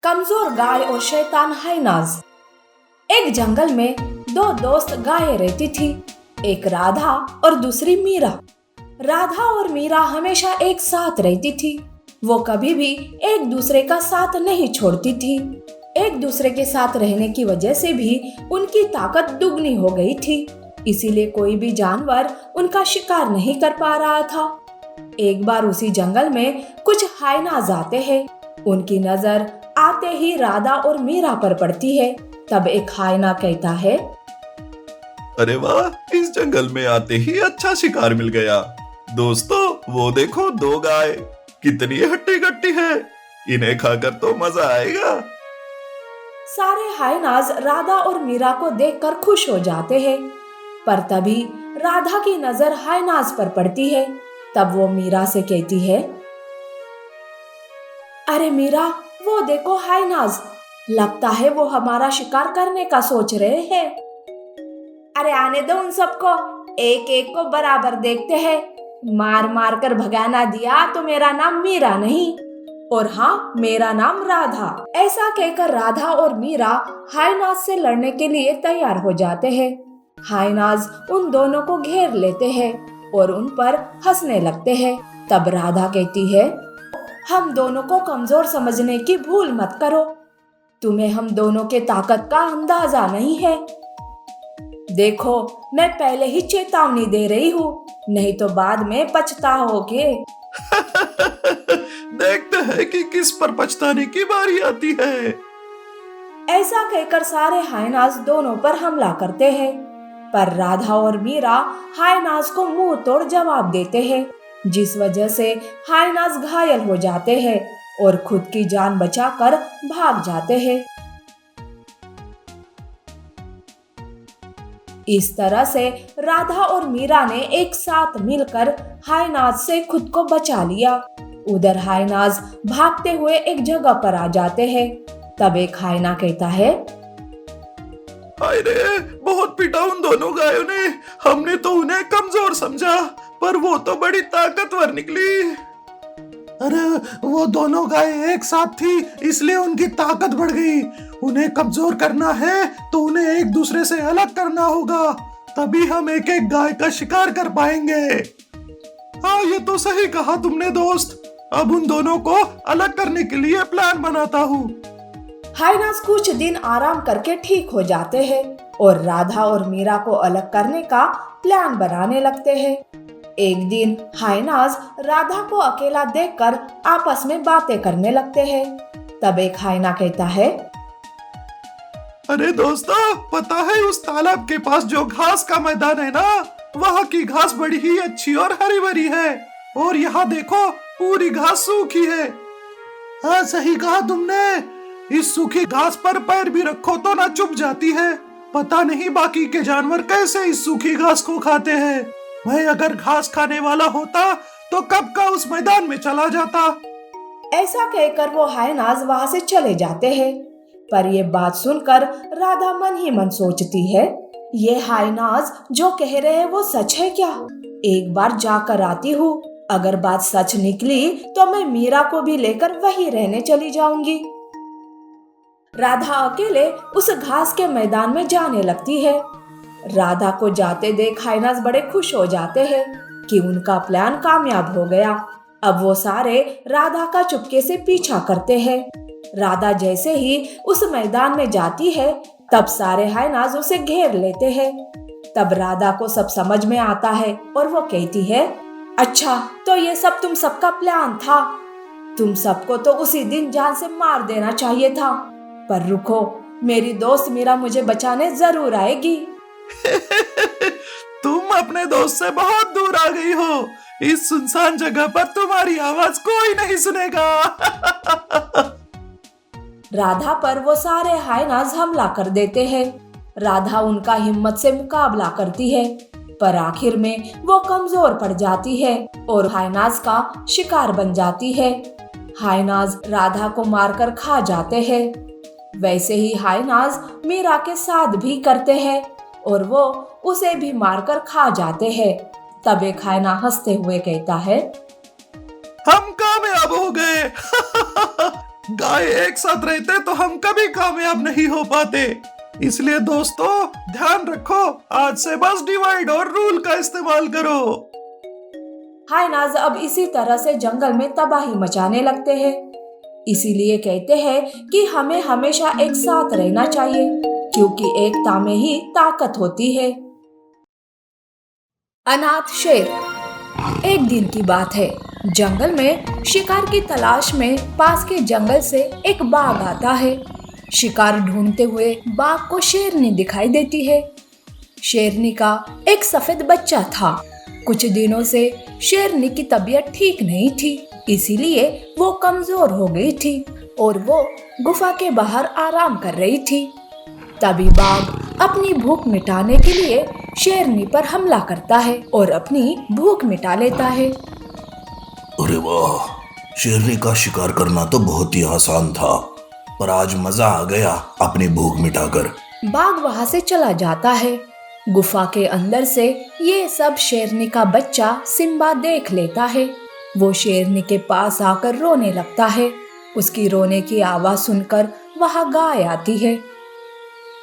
कमजोर गाय और शैतान हाइनाज। एक जंगल में दो दोस्त गायें रहती थी, एक राधा और दूसरी मीरा। राधा और मीरा हमेशा एक साथ रहती थी। वो कभी भी एक दूसरे का साथ नहीं छोड़ती थी। एक दूसरे के साथ रहने की वजह से भी उनकी ताकत दुगनी हो गई थी, इसीलिए कोई भी जानवर उनका शिकार नहीं कर पा रहा था। एक बार उसी जंगल में कुछ हाइनाज आते हैं। उनकी नजर आते ही राधा और मीरा पर पड़ती है। तब एक हाइना कहता है, अरे वाह, इस जंगल में आते ही अच्छा शिकार मिल गया। दोस्तों, वो देखो, दो गाय कितनी हट्टी कट्टी है। इन्हें खाकर तो मजा आएगा। सारे हाइनाज राधा और मीरा को देखकर खुश हो जाते हैं। पर तभी राधा की नजर हाइनाज पर पड़ती है। तब वो मीरा से कहती है, अरे मीरा, वो देखो हाइनाज, लगता है वो हमारा शिकार करने का सोच रहे हैं। अरे आने दो उन सबको, एक एक को बराबर देखते हैं। मार मार कर भगाना दिया तो मेरा नाम मीरा नहीं, और हाँ, मेरा नाम राधा। ऐसा कहकर राधा और मीरा हाइनाज से लड़ने के लिए तैयार हो जाते हैं। हाइनाज उन दोनों को घेर लेते हैं और उन पर हंसने लगते हैं। तब राधा कहती है, हम दोनों को कमजोर समझने की भूल मत करो। तुम्हें हम दोनों के ताकत का अंदाजा नहीं है। देखो, मैं पहले ही चेतावनी दे रही हूँ, नहीं तो बाद में पछताओगे। देखते हैं कि किस पर पछताने की बारी आती है। ऐसा कहकर सारे हाइनाज दोनों पर हमला करते हैं, पर राधा और मीरा हाइनाज को मुंह तोड़ जवाब देते हैं, जिस वजह से हाइनाज घायल हो जाते हैं और खुद की जान बचाकर भाग जाते हैं। इस तरह से राधा और मीरा ने एक साथ मिलकर हाइनाज से खुद को बचा लिया। उधर हाइनाज भागते हुए एक जगह पर आ जाते हैं। तब एक हाइना कहता है, हाय रे, बहुत पीटा उन दोनों गायों ने। हमने तो उन्हें कमजोर समझा, पर वो तो बड़ी ताकतवर निकली। अरे वो दोनों गाय एक साथ थी, इसलिए उनकी ताकत बढ़ गई। उन्हें कमजोर करना है तो उन्हें एक दूसरे से अलग करना होगा, तभी हम एक एक गाय का शिकार कर पाएंगे। हाँ, ये तो सही कहा तुमने दोस्त। अब उन दोनों को अलग करने के लिए प्लान बनाता हूँ। हाइनाज कुछ दिन आराम करके ठीक हो जाते हैं और राधा और मीरा को अलग करने का प्लान बनाने लगते हैं। एक दिन हाइनाज राधा को अकेला देखकर आपस में बातें करने लगते हैं। तब एक हाइना कहता है, अरे दोस्तों, पता है उस तालाब के पास जो घास का मैदान है ना, वहाँ की घास बड़ी ही अच्छी और हरी भरी है, और यहाँ देखो पूरी घास सूखी है। हाँ, सही कहा तुमने। इस सूखी घास पर पैर भी रखो तो ना चुभ जाती है। पता नहीं बाकी के जानवर कैसे इस सूखी घास को खाते हैं। मैं अगर घास खाने वाला होता तो कब का उस मैदान में चला जाता। ऐसा कहकर वो हाइनाज वहाँ से चले जाते हैं। पर ये बात सुनकर राधा मन ही मन सोचती है, ये हाइनाज जो कह रहे हैं वो सच है क्या? एक बार जाकर आती हूँ, अगर बात सच निकली तो मैं मीरा को भी लेकर वहीं रहने चली जाऊंगी। राधा अकेले उस घास के मैदान में जाने लगती है। राधा को जाते देख हाइनाज बड़े खुश हो जाते हैं कि उनका प्लान कामयाब हो गया। अब वो सारे राधा का चुपके से पीछा करते हैं। राधा जैसे ही उस मैदान में जाती है, तब सारे हाइनाज उसे घेर लेते हैं। तब राधा को सब समझ में आता है और वो कहती है, अच्छा, तो ये सब तुम सबका प्लान था। तुम सबको तो उसी दिन जान से मार देना चाहिए था। पर रुको, मेरी दोस्त मीरा मुझे बचाने जरूर आएगी। तुम अपने दोस्त से बहुत दूर आ गई हो। इस सुनसान जगह पर तुम्हारी आवाज कोई नहीं सुनेगा। राधा पर वो सारे हाइनाज हमला कर देते हैं। राधा उनका हिम्मत से मुकाबला करती है, पर आखिर में वो कमजोर पड़ जाती है और हाइनाज का शिकार बन जाती है। हाइनाज राधा को मारकर खा जाते हैं। वैसे ही हाइनाज मीरा के साथ भी करते हैं और वो उसे भी मारकर खा जाते हैं। तब एक हाइना हंसते हुए कहता है, हम कामयाब हो गए। गाय एक साथ रहते तो हम कभी कामयाब नहीं हो पाते। इसलिए दोस्तों ध्यान रखो, आज से बस डिवाइड और रूल का इस्तेमाल करो। हाइनाज अब इसी तरह से जंगल में तबाही मचाने लगते हैं। इसीलिए कहते हैं कि हमें हमेशा एक साथ रहना चाहिए, क्योंकि एकता में ही ताकत होती है। अनाथ शेर। एक दिन की बात है, जंगल में शिकार की तलाश में पास के जंगल से एक बाघ आता है। शिकार ढूंढते हुए बाघ को शेरनी दिखाई देती है। शेरनी का एक सफेद बच्चा था। कुछ दिनों से शेरनी की तबीयत ठीक नहीं थी, इसीलिए वो कमजोर हो गई थी और वो गुफा के बाहर आराम कर रही थी। तभी बाघ अपनी भूख मिटाने के लिए शेरनी पर हमला करता है और अपनी भूख मिटा लेता है। अरे वाह, शेरनी का शिकार करना तो बहुत ही आसान था, पर आज मजा आ गया अपनी भूख मिटाकर। बाघ वहां से चला जाता है। गुफा के अंदर से ये सब शेरनी का बच्चा सिम्बा देख लेता है। वो शेरनी के पास आकर रोने लगता है। उसकी रोने की आवाज सुनकर वहां गाय आती है।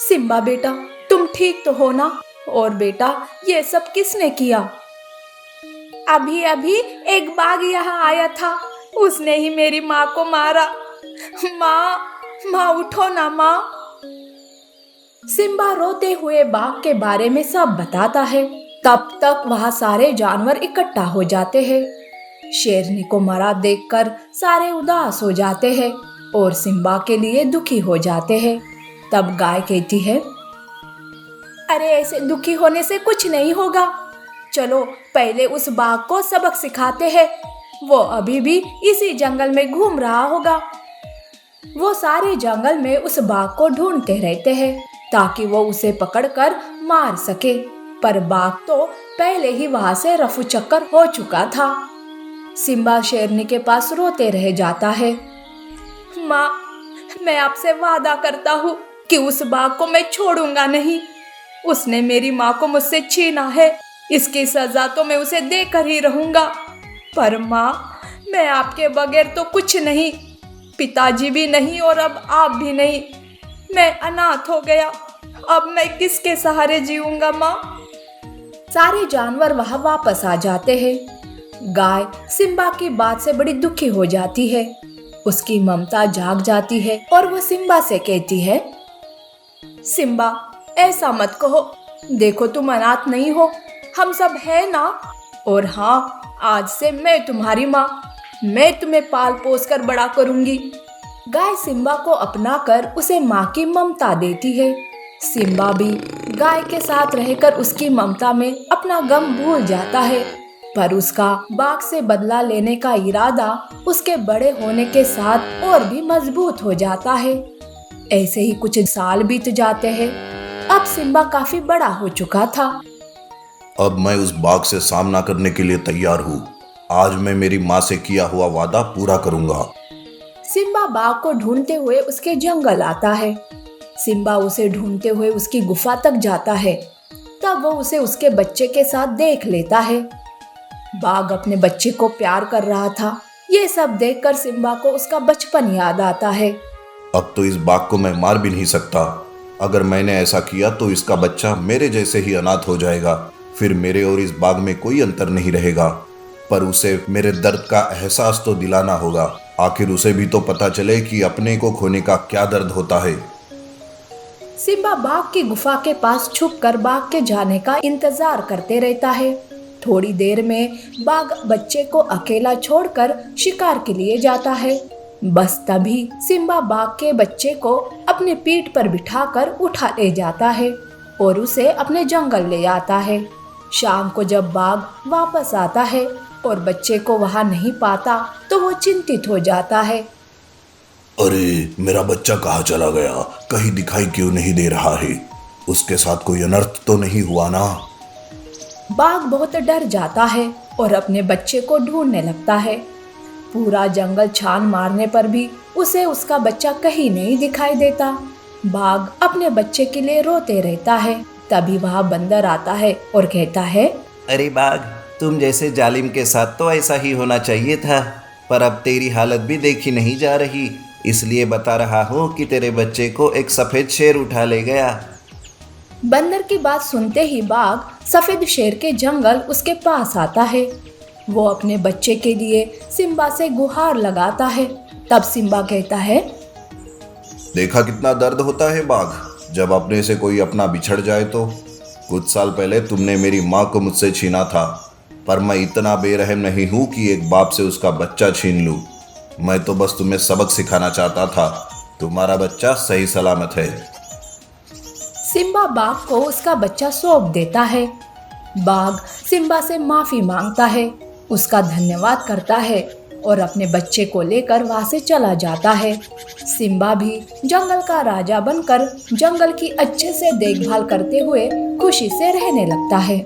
सिम्बा बेटा, तुम ठीक तो हो ना? और बेटा, ये सब किसने किया? अभी अभी एक बाघ यहाँ आया था, उसने ही मेरी माँ को मारा। माँ उठो ना माँ। सिम्बा रोते हुए बाघ के बारे में सब बताता है। तब तक वहाँ सारे जानवर इकट्ठा हो जाते हैं। शेरनी को मरा देखकर सारे उदास हो जाते हैं और सिम्बा के लिए दुखी हो जाते हैं। तब गाय कहती है, अरे ऐसे दुखी होने से कुछ नहीं होगा। चलो पहले उस बाघ को सबक सिखाते हैं। वो अभी भी इसी जंगल में घूम रहा होगा। वो सारे जंगल में उस बाघ को ढूंढते रहते हैं ताकि वो उसे पकड़कर मार सके, पर बाघ तो पहले ही वहां से रफू चक्कर हो चुका था। सिम्बा शेरनी के पास रोते रह जाता है। माँ, मैं आपसे वादा करता हूँ कि उस बाघ को मैं छोड़ूंगा नहीं। उसने मेरी माँ को मुझसे छीना है, इसकी सजा तो मैं उसे देकर ही रहूंगा। पर माँ, मैं आपके बगैर तो कुछ नहीं, पिताजी भी नहीं और अब आप भी नहीं। मैं अनाथ हो गया, अब मैं किसके सहारे जीऊंगा माँ? सारे जानवर वहां वापस आ जाते हैं। गाय सिम्बा की बात से बड़ी दुखी हो जाती है। उसकी ममता जाग जाती है और वो सिम्बा से कहती है, सिम्बा ऐसा मत कहो, देखो तुम अनाथ नहीं हो, हम सब है ना। और हाँ, आज से मैं तुम्हारी माँ, मैं तुम्हें पाल पोस कर बड़ा करूंगी। गाय सिम्बा को अपनाकर उसे माँ की ममता देती है। सिम्बा भी गाय के साथ रहकर उसकी ममता में अपना गम भूल जाता है, पर उसका बाघ से बदला लेने का इरादा उसके बड़े होने के साथ और भी मजबूत हो जाता है। ऐसे ही कुछ साल बीत जाते हैं। अब सिम्बा काफी बड़ा हो चुका था। अब मैं उस बाघ से सामना करने के लिए तैयार हूँ। आज मैं मेरी माँ से किया हुआ वादा पूरा करूंगा। सिम्बा बाघ को ढूंढते हुए उसके जंगल आता है। सिम्बा उसे ढूंढते हुए उसकी गुफा तक जाता है। तब वो उसे उसके बच्चे के साथ देख लेता है। बाघ अपने बच्चे को प्यार कर रहा था। ये सब देखकर सिम्बा को उसका बचपन याद आता है। अब तो इस बाघ को मैं मार भी नहीं सकता। अगर मैंने ऐसा किया तो इसका बच्चा मेरे जैसे ही अनाथ हो जाएगा। फिर मेरे और इस बाघ में कोई अंतर नहीं रहेगा, पर उसे मेरे दर्द का एहसास तो दिलाना होगा। आखिर उसे भी तो पता चले कि अपने को खोने का क्या दर्द होता है। सिम्बा बाघ की गुफा के पास छुपकर बाघ के जाने का इंतजार करते रहता है। थोड़ी देर में बाघ बच्चे को अकेला छोड़कर शिकार के लिए जाता है। बस तभी सिम्बा बाघ के बच्चे को अपने पीठ पर बिठाकर उठा ले जाता है और उसे अपने जंगल ले आता है। शाम को जब बाघ वापस आता है और बच्चे को वहां नहीं पाता तो वो चिंतित हो जाता है। अरे, मेरा बच्चा कहाँ चला गया? कहीं दिखाई क्यों नहीं दे रहा है? उसके साथ कोई अनर्थ तो नहीं हुआ ना? बाघ बहुत डर जाता है और अपने बच्चे को ढूंढने लगता है। पूरा जंगल छान मारने पर भी उसे उसका बच्चा कहीं नहीं दिखाई देता। बाघ अपने बच्चे के लिए रोते रहता है। तभी वहाँ बंदर आता है और कहता है, अरे बाघ, तुम जैसे जालिम के साथ तो ऐसा ही होना चाहिए था, पर अब तेरी हालत भी देखी नहीं जा रही। इसलिए बता रहा हूँ कि तेरे बच्चे को एक सफेद शेर उठा ले गया। बंदर की बात सुनते ही बाघ सफेद शेर के जंगल उसके पास आता है। वो अपने बच्चे के लिए सिम्बा से गुहार लगाता है। तब सिम्बा कहता है, देखा कितना दर्द होता है बाघ जब अपने से कोई अपना बिछड़ जाए तो। कुछ साल पहले तुमने मेरी माँ को मुझसे छीना था, पर मैं इतना बेरहम नहीं हूँ कि एक बाप से उसका बच्चा छीन लूँ। मैं तो बस तुम्हें सबक सिखाना चाहता था। तुम्हारा बच्चा सही सलामत है। सिम्बा बाघ को उसका बच्चा सौंप देता है। बाघ सिम्बा से माफी मांगता है, उसका धन्यवाद करता है और अपने बच्चे को लेकर वहां से चला जाता है। सिम्बा भी जंगल का राजा बनकर जंगल की अच्छे से देखभाल करते हुए खुशी से रहने लगता है।